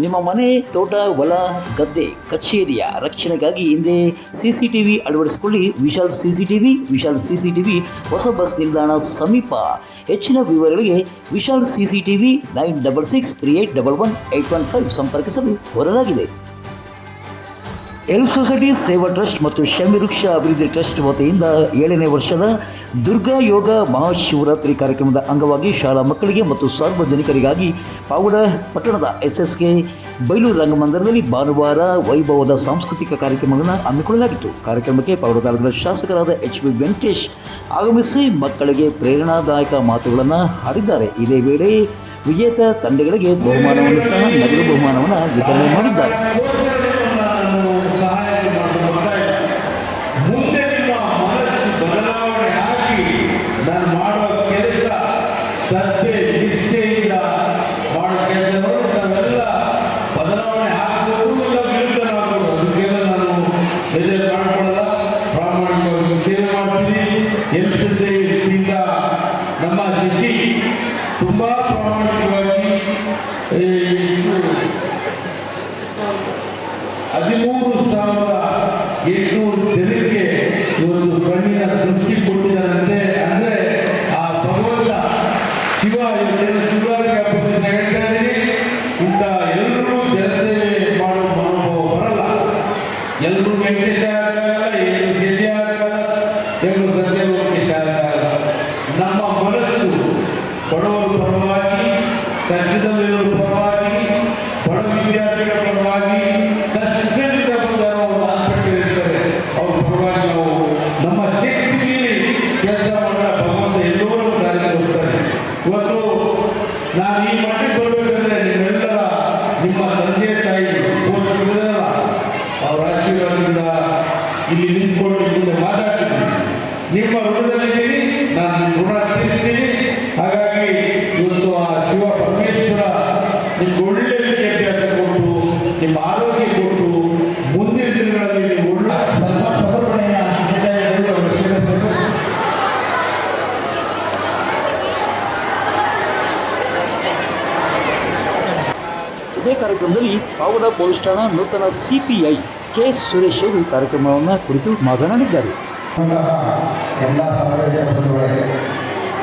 ನಿಮ್ಮ ಮನೆ, ತೋಟ, ಹೊಲ, ಗದ್ದೆ, ಕಚೇರಿಯ ರಕ್ಷಣೆಗಾಗಿ ಹಿಂದೆ CCTV ಅಳವಡಿಸಿಕೊಳ್ಳಿ. ವಿಶಾಲ್ CCTV ಹೊಸ ಬಸ್ ನಿಲ್ದಾಣ ಸಮೀಪ. ಹೆಚ್ಚಿನ ವಿವರಗಳಿಗೆ ವಿಶಾಲ್ CCTV 9663811815 ಸಂಪರ್ಕಿಸಲು ಕೋರಲಾಗಿದೆ. ಎಲ್ ಸೊಸೈಟಿ ಸೇವಾ ಟ್ರಸ್ಟ್ ಮತ್ತು ಶಮಿವೃಕ್ಷ ಅಭಿವೃದ್ಧಿ ಟ್ರಸ್ಟ್ ವತಿಯಿಂದ 7ನೇ ವರ್ಷದ ದುರ್ಗಾ ಯೋಗ ಮಹಾಶಿವರಾತ್ರಿ ಕಾರ್ಯಕ್ರಮದ ಅಂಗವಾಗಿ ಶಾಲಾ ಮಕ್ಕಳಿಗೆ ಮತ್ತು ಸಾರ್ವಜನಿಕರಿಗಾಗಿ ಪಾವಗಡ ಪಟ್ಟಣದ SSK ಬೈಲೂರು ರಂಗಮಂದಿರದಲ್ಲಿ ಭಾನುವಾರ ವೈಭವದ ಸಾಂಸ್ಕೃತಿಕ ಕಾರ್ಯಕ್ರಮಗಳನ್ನು ಹಮ್ಮಿಕೊಳ್ಳಲಾಗಿತ್ತು. ಕಾರ್ಯಕ್ರಮಕ್ಕೆ ಪಾವಗಡ ತಾಲೂಕಿನ ಶಾಸಕರಾದ HB ವೆಂಕಟೇಶ್ ಆಗಮಿಸಿ ಮಕ್ಕಳಿಗೆ ಪ್ರೇರಣಾದಾಯಕ ಮಾತುಗಳನ್ನು ಹಾಡಿದ್ದಾರೆ. ಇದೇ ವೇಳೆ ವಿಜೇತ ತಂಡಗಳಿಗೆ ಬಹುಮಾನವನ್ನು ಸಹ ನಗದು ಬಹುಮಾನವನ್ನು ವಿತರಣೆ ಮಾಡಿದ್ದಾರೆ. ನಮ್ಮ ಶಿಶಿ ತುಂಬ ಪ್ರಾಮಾಣಿಕವಾಗಿ 13,800 ಜನಕ್ಕೆ ಇವತ್ತು ಕಣ್ಣಿನ ದೃಷ್ಟಿ ಕೊಟ್ಟಿದ್ದಾರಂತೆ. ಅಂದರೆ ಆ ಭಗವಂತ ಶಿವ ಶಿವರಾತ್ರಿ ಹಬ್ಬದ ಹೇಳ್ತಾ ಇದ್ದೀನಿ, ಇಂಥ ಎಲ್ಲರೂ ಜನಸೇವೆ ಮಾಡೋ ಮನೋಭಾವ ಬರಲ್ಲ. ಎಲ್ಲರೂ ವೆಂಕಟೇಶ ಆಗಲ್ಲ, ಎಲ್ಲರೂ ಶಶಿ ಆಗಲ್ಲ, ಎಲ್ಲರೂ ಸಂಜೆ ವೆಂಕಟೇಶ ಆಗಲ್ಲ. ನಮ್ಮ ಮನಸ್ಸು ಬಡವರ ಪರವಾಗಿ, ಕಷ್ಟದಲ್ಲಿರುವ ಪರವಾಗಿ, ಬಡ ವಿದ್ಯಾರ್ಥಿಗಳ ಪರವಾಗಿ, ಕಷ್ಟದಿಂದ ಬಂದವರು ಒಂದು ಹಾಸ್ಪಿಟಲ್ ಇರ್ತಾರೆ, ಅವ್ರ ಪರವಾಗಿ ನಾವು ನಮ್ಮ ಶಕ್ತಿ ಕೆಲಸ ಮಾಡಿದ್ರೆ ಭಗವಂತ ಎಲ್ಲರೂ ದಾರಿ ತೋರಿಸ್ತಾರೆ. ಇವತ್ತು ನಾನು ಈ ಮಟ್ಟಿಗೆ ಬರಬೇಕಂದ್ರೆ ನಿಮ್ಮೆಲ್ಲರ ನಿಮ್ಮ ತಂದೆ ತಾಯಿ ಪೋಷಕರಿದ್ದಾರಲ್ಲ, ಅವರ ಆಶೀರ್ವಾದದಿಂದ ಇಲ್ಲಿ ನಿಂತ್ಕೊಂಡು ಮುಂದೆ ಮಾತಾಡ್ತೀನಿ. ನಿಮ್ಮ ಋಣದಲ್ಲಿದ್ದೀನಿ, ನಾನು ನಿಮ್ಮ ಋಣ ತೀರಿಸ್ತೀನಿ. ಹಾಗಾಗಿ ಇವತ್ತು ಆ ಶಿವ ಪರಮೇಶ್ವರ ನಿಮ್ಗೆ ಒಳ್ಳೆ ವಿದ್ಯಾಭ್ಯಾಸ ಕೊಟ್ಟು, ನಿಮ್ಮ ಆರೋಗ್ಯ ಕೊಟ್ಟು, ಮುಂದಿನ ದಿನಗಳಲ್ಲಿ ನೀವು ಒಳ್ಳೆ ಸಮರ್ಪಣೆಯ ಸ್ವೀಕರಿಸಬೇಕು. ಇದೇ ಕಾರ್ಯಕ್ರಮದಲ್ಲಿ ಪಾವಗಡ ಪೊಲೀಸ್ ಠಾಣಾ ನೂತನ CPI K ಸುರೇಶ್ ಅವರು ಕಾರ್ಯಕ್ರಮವನ್ನು ಕುರಿತು ಮಾತನಾಡಿದ್ದಾರೆ. ಎಲ್ಲ ಸಾರ್ವಜನಿಕ ಬಂಧುಗಳಿಗೆ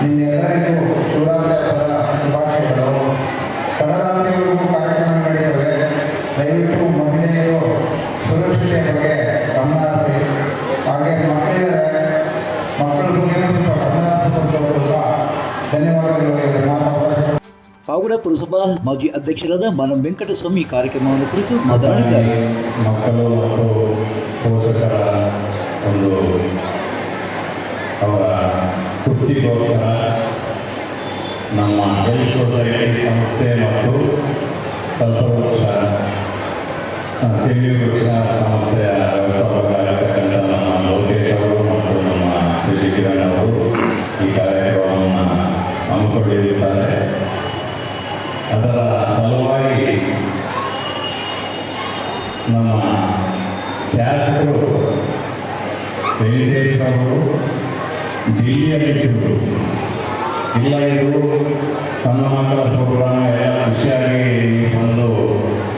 ನಿಮ್ಮೆಲ್ಲರಿಗೂ ಶಿವರಾತ್ರಿ ಹಬ್ಬದ ಶುಭಾಶಯಗಳು. ತಡರಾತ್ರಿವರೆಗೂ ಕಾರ್ಯಕ್ರಮ ನಡೆಯುತ್ತವೆ. ದಯವಿಟ್ಟು ಮಹಿಳೆಯರು ಸುರಕ್ಷತೆ ಬಗ್ಗೆ ಗಮನ ಹರಿಸಿ. ಹಾಗೆ ಮಕ್ಕಳಿದ್ದಾರೆ, ಮಕ್ಕಳ ಬಗ್ಗೆ ಸ್ವಲ್ಪ ಗಮನ ಹರಿಸಿಕೊಳ್ಳುವ ಧನ್ಯವಾದಗಳು. ಪಾವಗಡ ಪುರಸಭಾ ಮಾಜಿ ಅಧ್ಯಕ್ಷರಾದ ಮಾನವ ವೆಂಕಟಸ್ವಾಮಿ ಕಾರ್ಯಕ್ರಮವನ್ನು ಕುರಿತು ಮಾತನಾಡಿದ್ದಾರೆ. ಮಕ್ಕಳು ಮತ್ತು ಪೋಷಕರ ಒಂದು ಅವರ ತೃಪ್ತಿಗೋಸ್ಕರ ನಮ್ಮ ಹೆಲ್ತ್ ಸೊಸೈಟಿ ಸಂಸ್ಥೆ ಮತ್ತು ಕಲ್ಪವೃಕ್ಷ ಶಮಿವೃಕ್ಷ ಸಂಸ್ಥೆಯ ವ್ಯವಸ್ಥಾಪಕರಾಗಿರ್ತಕ್ಕಂಥ ನಮ್ಮ ಲೋಕೇಶ್ ಅವರು ಮತ್ತು ನಮ್ಮ ಶಶಿಕಿರಣ್ ಅವರು ಈ ಕಾರ್ಯಕ್ರಮವನ್ನು ಹಮ್ಮಿಕೊಂಡಿರುತ್ತಾರೆ. ಅದರ ಸಲುವಾಗಿ ನಮ್ಮ ಶಾಸಕರು ವೆಂಕಟೇಶ್ ಅವರು ದಿಲ್ಲಿಯಲ್ಲಿದ್ದರು. ಇಲ್ಲ, ಇದು ಸಣ್ಣ ಮಕ್ಕಳ ಪ್ರೋಗ್ರಾಮ್ ಎಲ್ಲ ಖುಷಿಯಾಗಿ ನೀವು ಬಂದು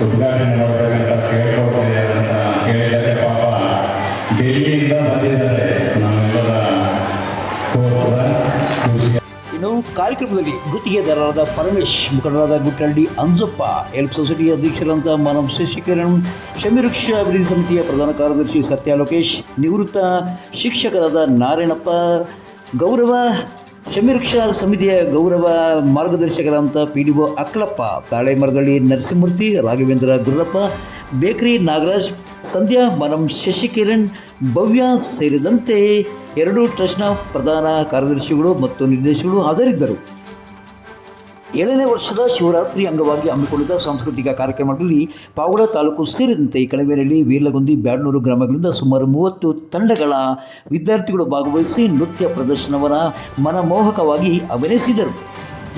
ಉದ್ಘಾಟನೆ ಮಾಡಬೇಕಂತ ಕೇಳ್ಕೊಳ್ತಾ ಇದ್ದಾರೆ ಅಂತ ಕೇಳಿದರೆ ಪಾಪ ಡೆಲ್ಲಿಯಿಂದ ಬಂದಿದ್ದಾರೆ. ನಮ್ಮೆಲ್ಲರ ಖುಷಿ. ಇನ್ನು ಕಾರ್ಯಕ್ರಮದಲ್ಲಿ ಗುತ್ತಿಗೆದಾರರಾದ ಪರಮೇಶ್, ಮುಖಂಡರಾದ ಗುಟ್ಟಳ್ಳಿ ಅಂಜಪ್ಪ, ಎಲ್ಪ್ ಸೊಸೈಟಿ ಅಧ್ಯಕ್ಷರಾದ ಮಾನವ್ ಶಶಿಕಿರಣ್, ಶಮಿವೃಕ್ಷ ಅಭಿವೃದ್ಧಿ ಸಮಿತಿಯ ಪ್ರಧಾನ ಕಾರ್ಯದರ್ಶಿ ಸತ್ಯ ಲೋಕೇಶ್, ನಿವೃತ್ತ ಶಿಕ್ಷಕರಾದ ನಾರಾಯಣಪ್ಪ, ಗೌರವ ಶಮಿವೃಕ್ಷ ಸಮಿತಿಯ ಗೌರವ ಮಾರ್ಗದರ್ಶಕರಾದಂಥ PDO ಅಕ್ಕಲಪ್ಪ, ತಾಳೆಮರದಳ್ಳಿ ನರಸಿಂಹಮೂರ್ತಿ, ರಾಘವೇಂದ್ರ ಗುರ್ರಪ್ಪ, ಬೇಕರಿ ನಾಗರಾಜ್, ಸಂಧ್ಯಾ, ಮಾನವ್ ಶಶಿಕಿರಣ್, ಭವ್ಯ ಸೇರಿದಂತೆ 2 ಟ್ರಸ್ಟ್ನ ಪ್ರಧಾನ ಕಾರ್ಯದರ್ಶಿಗಳು ಮತ್ತು ನಿರ್ದೇಶಕರು ಹಾಜರಿದ್ದರು. 7ನೇ ವರ್ಷದ ಶಿವರಾತ್ರಿ ಅಂಗವಾಗಿ ಹಮ್ಮಿಕೊಂಡಿದ್ದ ಸಾಂಸ್ಕೃತಿಕ ಕಾರ್ಯಕ್ರಮದಲ್ಲಿ ಪಾವಗಡ ತಾಲೂಕು ಸೇರಿದಂತೆ ಕಣಿವೆನಹಳ್ಳಿ, ವೀರ್ಲಗುಂದಿ, ಬ್ಯಾಡನೂರು ಗ್ರಾಮಗಳಿಂದ ಸುಮಾರು 30 ತಂಡಗಳ ವಿದ್ಯಾರ್ಥಿಗಳು ಭಾಗವಹಿಸಿ ನೃತ್ಯ ಪ್ರದರ್ಶನವನ್ನು ಮನಮೋಹಕವಾಗಿ ಅಭಿನಯಿಸಿದರು.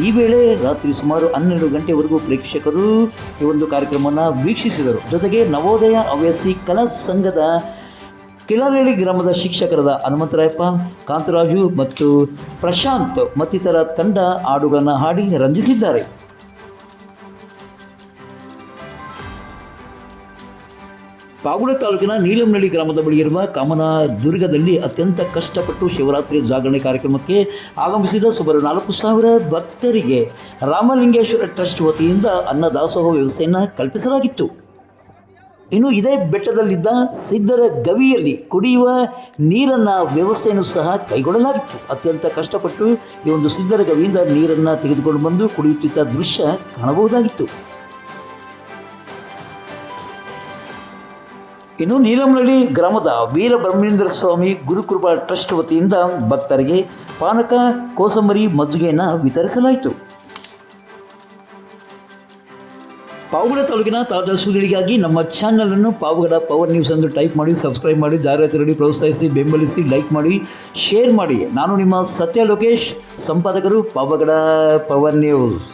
ಈ ವೇಳೆ ರಾತ್ರಿ ಸುಮಾರು 12 ಗಂಟೆವರೆಗೂ ಪ್ರೇಕ್ಷಕರು ಈ ಒಂದು ಕಾರ್ಯಕ್ರಮವನ್ನು ವೀಕ್ಷಿಸಿದರು. ಜೊತೆಗೆ ನವೋದಯ ಹವ್ಯಾಸಿ ಕಲಾ ಸಂಘದ ಕಿಲಾರಹಳ್ಳಿ ಗ್ರಾಮದ ಶಿಕ್ಷಕರಾದ ಹನುಮಂತರಾಯಪ್ಪ, ಕಾಂತರಾಜು ಮತ್ತು ಪ್ರಶಾಂತ್ ಮತ್ತಿತರ ತಂಡ ಹಾಡುಗಳನ್ನು ಹಾಡಿ ರಂಜಿಸಿದ್ದಾರೆ. ಪಾವಗಡ ತಾಲೂಕಿನ ನೀಲಂನಳ್ಳಿ ಗ್ರಾಮದ ಬಳಿ ಇರುವ ಕಾಮನದುರ್ಗದಲ್ಲಿ ಅತ್ಯಂತ ಕಷ್ಟಪಟ್ಟು ಶಿವರಾತ್ರಿ ಜಾಗರಣೆ ಕಾರ್ಯಕ್ರಮಕ್ಕೆ ಆಗಮಿಸಿದ ಸುಮಾರು 4,000 ಭಕ್ತರಿಗೆ ರಾಮಲಿಂಗೇಶ್ವರ ಟ್ರಸ್ಟ್ ವತಿಯಿಂದ ಅನ್ನದಾಸೋಹ ವ್ಯವಸ್ಥೆಯನ್ನು ಕಲ್ಪಿಸಲಾಗಿತ್ತು. ಇನ್ನು ಇದೇ ಬೆಟ್ಟದಲ್ಲಿದ್ದ ಸಿದ್ಧರ ಗವಿಯಲ್ಲಿ ಕುಡಿಯುವ ನೀರನ್ನು ವ್ಯವಸ್ಥೆಯನ್ನು ಸಹ ಕೈಗೊಳ್ಳಲಾಗಿತ್ತು. ಅತ್ಯಂತ ಕಷ್ಟಪಟ್ಟು ಈ ಒಂದು ಸಿದ್ಧರ ಗವಿಯಿಂದ ನೀರನ್ನು ತೆಗೆದುಕೊಂಡು ಬಂದು ಕುಡಿಯುತ್ತಿದ್ದ ದೃಶ್ಯ ಕಾಣಬಹುದಾಗಿತ್ತು. ಇನ್ನು ನೀಲಂನಳ್ಳಿ ಗ್ರಾಮದ ವೀರಬ್ರಹ್ಮೇಂದ್ರ ಸ್ವಾಮಿ ಗುರುಕೃಪಾ ಟ್ರಸ್ಟ್ ವತಿಯಿಂದ ಭಕ್ತರಿಗೆ ಪಾನಕ, ಕೋಸಂಬರಿ, ಮಜ್ಜಿಗೆಯನ್ನು ವಿತರಿಸಲಾಯಿತು. ಪಾವಗಡ ತಾಲೂಕಿನ ತಾಜಾ ಸುದ್ದಿಗಳಿಗಾಗಿ ನಮ್ಮ ಚಾನಲನ್ನು ಪಾವಗಡ ಪವರ್ ನ್ಯೂಸ್ ಎಂದು ಟೈಪ್ ಮಾಡಿ, ಸಬ್ಸ್ಕ್ರೈಬ್ ಮಾಡಿ, ಜಾಹೀರಾತು ನೀಡಿ ಪ್ರೋತ್ಸಾಹಿಸಿ, ಬೆಂಬಲಿಸಿ, ಲೈಕ್ ಮಾಡಿ, ಶೇರ್ ಮಾಡಿ. ನಾನು ನಿಮ್ಮ ಸತ್ಯ ಲೋಕೇಶ್, ಸಂಪಾದಕರು ಪಾವಗಡ ಪವರ್ ನ್ಯೂಸ್.